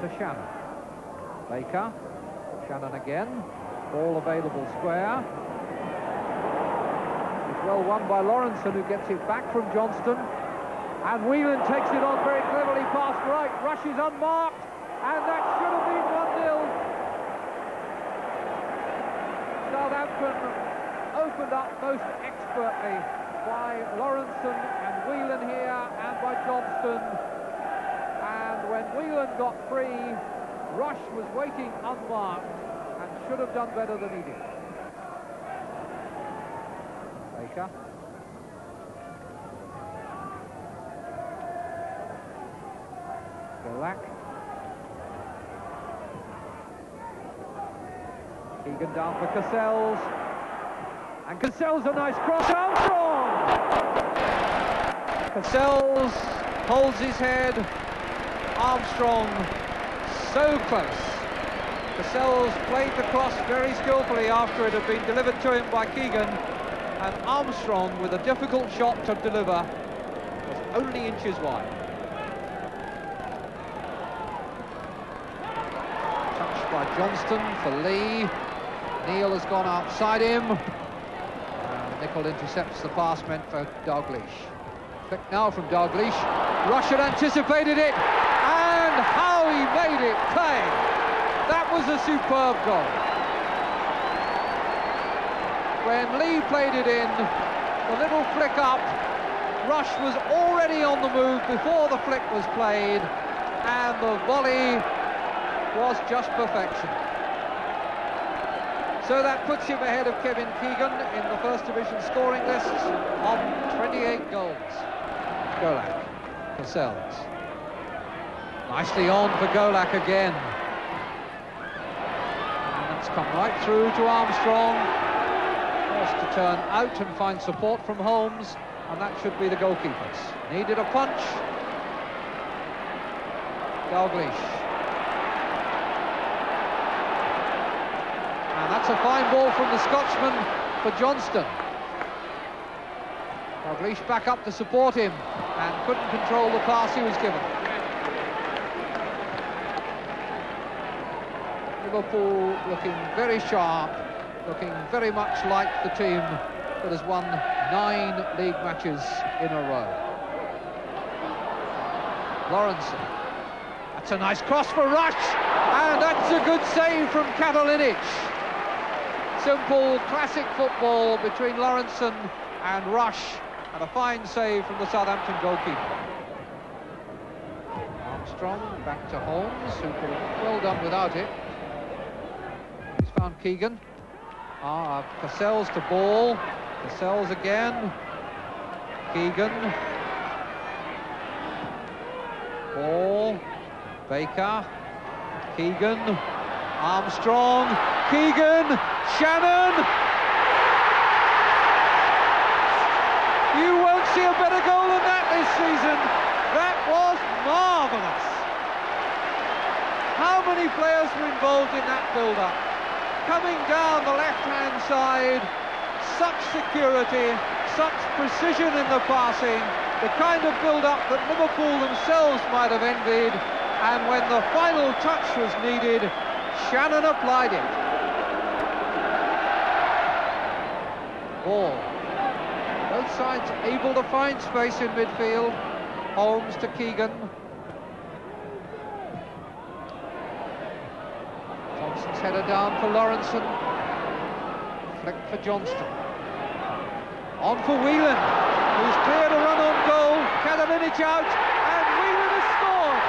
to Shannon. Baker, Shannon again, ball available square. It's well won by Lawrenson, who gets it back from Johnston. And Whelan takes it on very cleverly past right, rushes unmarked, and that should have been 1-0. Southampton opened up most expertly by Lawrenson and Whelan here, and by Johnston. And when Whelan got free, Rush was waiting unmarked and should have done better than he did. Baker. Golak. Keegan down for Cassels. And Cassels, a nice cross. Armstrong! Cassels holds his head. Armstrong so close. Cassels played the cross very skillfully after it had been delivered to him by Keegan, and Armstrong, with a difficult shot to deliver, was only inches wide. Touched by Johnston for Lee. Neil has gone outside him. Nicol intercepts the pass meant for Dalglish. Flick now from Dalglish. Rush had anticipated it, and how he made it play! That was a superb goal. When Lee played it in, the little flick up, Rush was already on the move before the flick was played, and the volley was just perfection. So that puts him ahead of Kevin Keegan in the First Division scoring list on 28 goals. Golak, Cassels. Nicely on for Golak again. And that's come right through to Armstrong. Forced to turn out and find support from Holmes, and that should be the goalkeepers. Needed a punch. Dalglish. And that's a fine ball from the Scotsman for Johnston. Dalglish back up to support him and couldn't control the pass he was given. Liverpool looking very sharp, looking very much like the team that has won 9 league matches in a row. Lawrenson. That's a nice cross for Rush, and that's a good save from Katalinic. Simple, classic football between Lawrenson and Rush, and a fine save from the Southampton goalkeeper. Armstrong back to Holmes, who could have well done without it. He's found Keegan. Cassels to ball. Cassels again. Keegan. Ball. Baker. Keegan. Armstrong. Keegan. Shannon! You won't see a better goal than that this season. That was marvellous. How many players were involved in that build-up? Coming down the left-hand side, such security, such precision in the passing, the kind of build-up that Liverpool themselves might have envied, and when the final touch was needed, Shannon applied it. Ball. Both sides able to find space in midfield. Holmes to Keegan. Thompson's header down for Lawrenson. Flick for Johnston. On for Whelan, who's cleared a run on goal. Katalinic out, and Whelan has scored.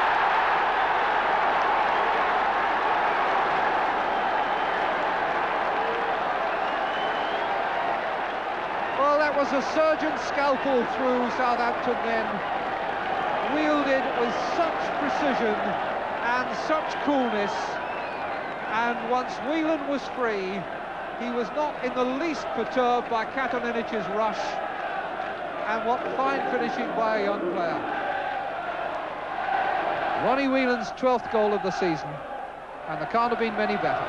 Well, that was a surgeon's scalpel through Southampton then, wielded with such precision and such coolness, and once Whelan was free, he was not in the least perturbed by Katalinic's rush, and what fine finishing by a young player. Ronnie Whelan's 12th goal of the season, and there can't have been many better.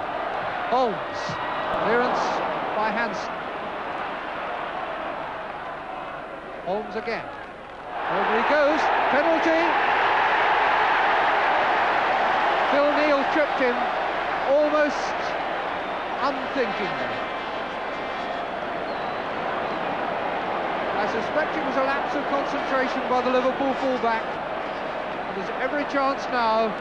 Holmes, clearance by Hansen. Holmes again. Over he goes. Penalty. tripped him almost unthinkingly. I suspect it was a lapse of concentration by the Liverpool fullback. And there's every chance now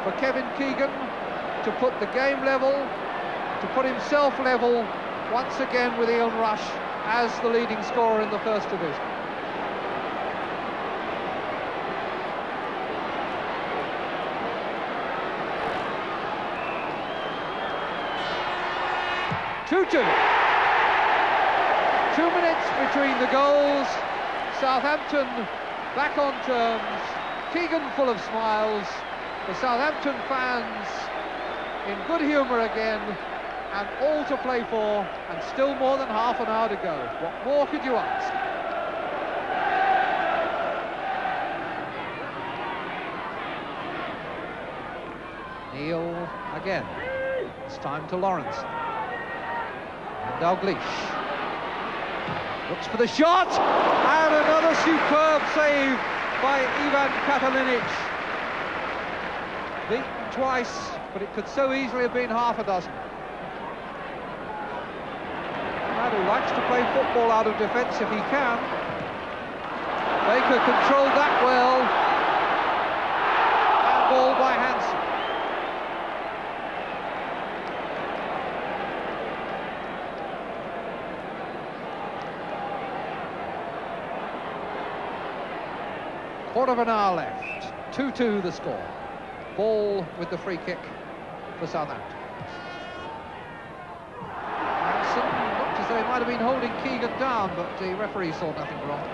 for Kevin Keegan to put the game level, to put himself level once again with Ian Rush as the leading scorer in the First Division. Two-two. 2 minutes between the goals. Southampton back on terms. Keegan full of smiles. The Southampton fans in good humour again, and all to play for, and still more than half an hour to go. What more could you ask? Neil again. It's time to Lawrence. And Dalglish looks for the shot, and another superb save by Ivan Katalinic. Beaten twice, but it could so easily have been half a dozen. A man who likes to play football out of defence if he can. Baker controlled that well, and ball by Hansen. Quarter of an hour left, 2-2 the score. Ball with the free kick for Southampton. Hansen looked as though he might have been holding Keegan down, but the referee saw nothing wrong.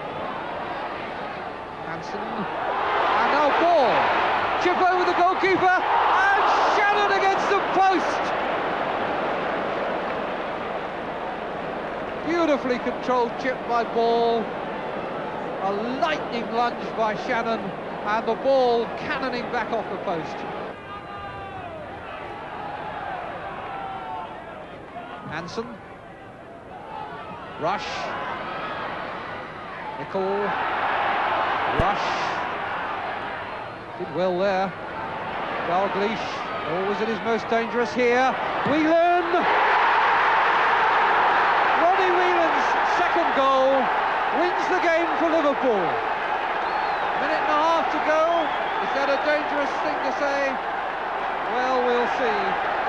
Hansen, and now ball. Chip over the goalkeeper, and Shannon against the post! Beautifully controlled chip by Ball. A lightning lunge by Shannon, and the ball cannoning back off the post. Hansen, Rush, Nicol, Rush, did well there. Dalglish, always at his most dangerous here. Whelan, Ronnie Whelan's second goal wins the game for Liverpool. Minute and a half to go. Is that a dangerous thing to say? Well, we'll see.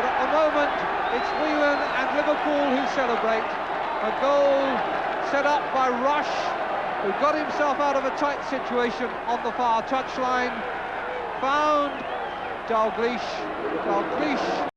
But at the moment, it's Whelan and Liverpool who celebrate. A goal set up by Rush, who got himself out of a tight situation on the far touchline. Found Dalglish.